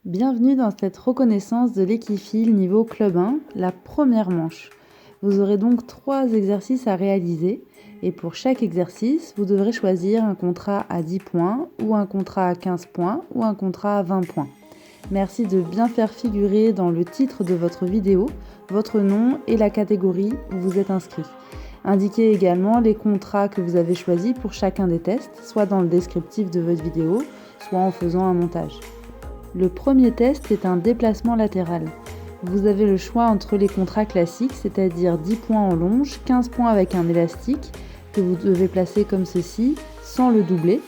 Bienvenue dans cette reconnaissance de l'équifile niveau Club 1, la première manche. Vous aurez donc 3 exercices à réaliser et pour chaque exercice, vous devrez choisir un contrat à 10 points ou un contrat à 15 points ou un contrat à 20 points. Merci de bien faire figurer dans le titre de votre vidéo votre nom et la catégorie où vous êtes inscrit. Indiquez également les contrats que vous avez choisis pour chacun des tests, soit dans le descriptif de votre vidéo, soit en faisant un montage. Le premier test est un déplacement latéral. Vous avez le choix entre les contrats classiques, c'est-à-dire 10 points en longe, 15 points avec un élastique que vous devez placer comme ceci, sans le doubler,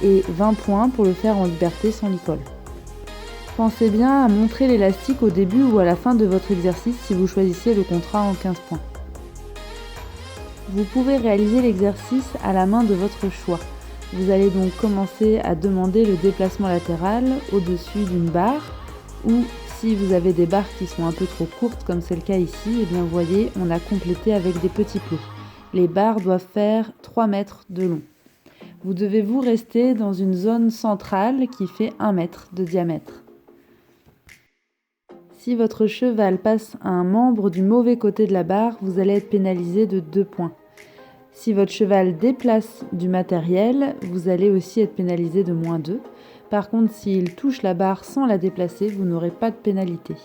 et 20 points pour le faire en liberté sans licol. Pensez bien à montrer l'élastique au début ou à la fin de votre exercice si vous choisissez le contrat en 15 points. Vous pouvez réaliser l'exercice à la main de votre choix. Vous allez donc commencer à demander le déplacement latéral au-dessus d'une barre ou si vous avez des barres qui sont un peu trop courtes comme c'est le cas ici, et bien vous voyez, on a complété avec des petits plots. Les barres doivent faire 3 mètres de long. Vous devez vous rester dans une zone centrale qui fait 1 mètre de diamètre. Si votre cheval passe un membre du mauvais côté de la barre, vous allez être pénalisé de 2 points. Si votre cheval déplace du matériel, vous allez aussi être pénalisé de -2. Par contre, s'il touche la barre sans la déplacer, vous n'aurez pas de pénalité.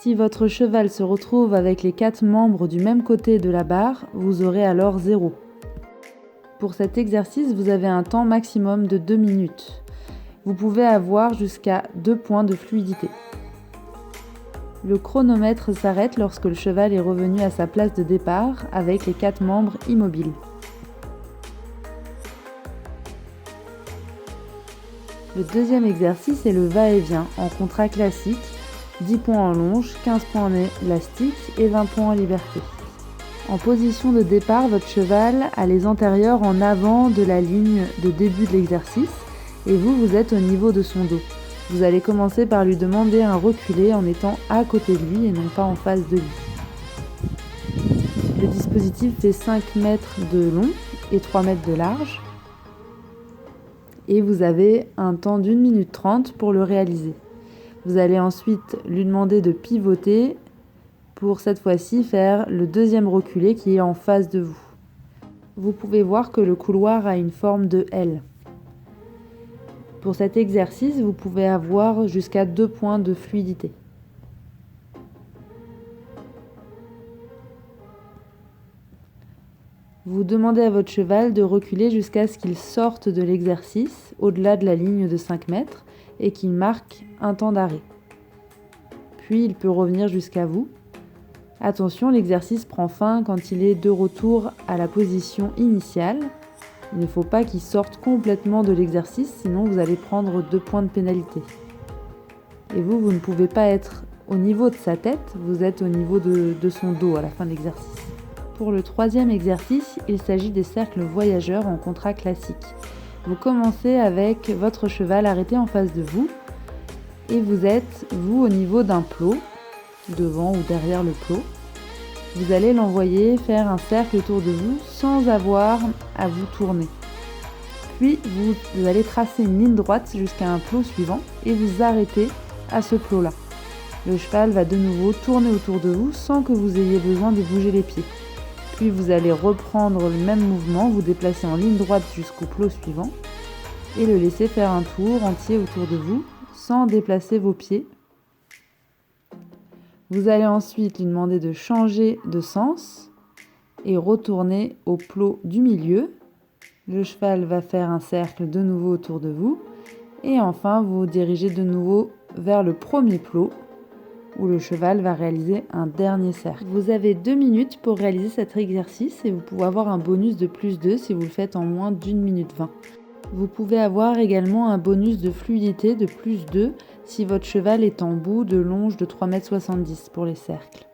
Si votre cheval se retrouve avec les 4 membres du même côté de la barre, vous aurez alors 0. Pour cet exercice, vous avez un temps maximum de 2 minutes. Vous pouvez avoir jusqu'à 2 points de fluidité. Le chronomètre s'arrête lorsque le cheval est revenu à sa place de départ avec les 4 membres immobiles. Le deuxième exercice est le va-et-vient en contrat classique, 10 points en longe, 15 points en élastique et 20 points en liberté. En position de départ, votre cheval a les antérieurs en avant de la ligne de début de l'exercice et vous êtes au niveau de son dos. Vous allez commencer par lui demander un reculé en étant à côté de lui et non pas en face de lui. Le dispositif fait 5 mètres de long et 3 mètres de large. Et vous avez un temps d'1 minute 30 pour le réaliser. Vous allez ensuite lui demander de pivoter pour cette fois-ci faire le deuxième reculé qui est en face de vous. Vous pouvez voir que le couloir a une forme de L. Pour cet exercice, vous pouvez avoir jusqu'à 2 points de fluidité. Vous demandez à votre cheval de reculer jusqu'à ce qu'il sorte de l'exercice, au-delà de la ligne de 5 mètres, et qu'il marque un temps d'arrêt. Puis il peut revenir jusqu'à vous. Attention, l'exercice prend fin quand il est de retour à la position initiale. Il ne faut pas qu'il sorte complètement de l'exercice, sinon vous allez prendre 2 points de pénalité. Et vous ne pouvez pas être au niveau de sa tête, vous êtes au niveau de son dos à la fin de l'exercice. Pour le troisième exercice, il s'agit des cercles voyageurs en contrat classique. Vous commencez avec votre cheval arrêté en face de vous et vous êtes, vous, au niveau d'un plot, devant ou derrière le plot. Vous allez l'envoyer faire un cercle autour de vous sans avoir à vous tourner. Puis vous allez tracer une ligne droite jusqu'à un plot suivant et vous arrêtez à ce plot-là. Le cheval va de nouveau tourner autour de vous sans que vous ayez besoin de bouger les pieds. Puis vous allez reprendre le même mouvement, vous déplacer en ligne droite jusqu'au plot suivant et le laisser faire un tour entier autour de vous sans déplacer vos pieds. Vous allez ensuite lui demander de changer de sens et retourner au plot du milieu. Le cheval va faire un cercle de nouveau autour de vous. Et enfin, vous vous dirigez de nouveau vers le premier plot où le cheval va réaliser un dernier cercle. Vous avez 2 minutes pour réaliser cet exercice et vous pouvez avoir un bonus de +2 si vous le faites en moins d'1 minute 20. Vous pouvez avoir également un bonus de fluidité de +2 si votre cheval est en bout de longe de 3,70 m pour les cercles.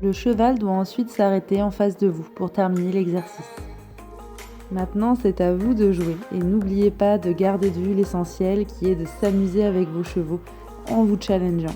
Le cheval doit ensuite s'arrêter en face de vous pour terminer l'exercice. Maintenant, c'est à vous de jouer et n'oubliez pas de garder de vue l'essentiel qui est de s'amuser avec vos chevaux en vous challengeant.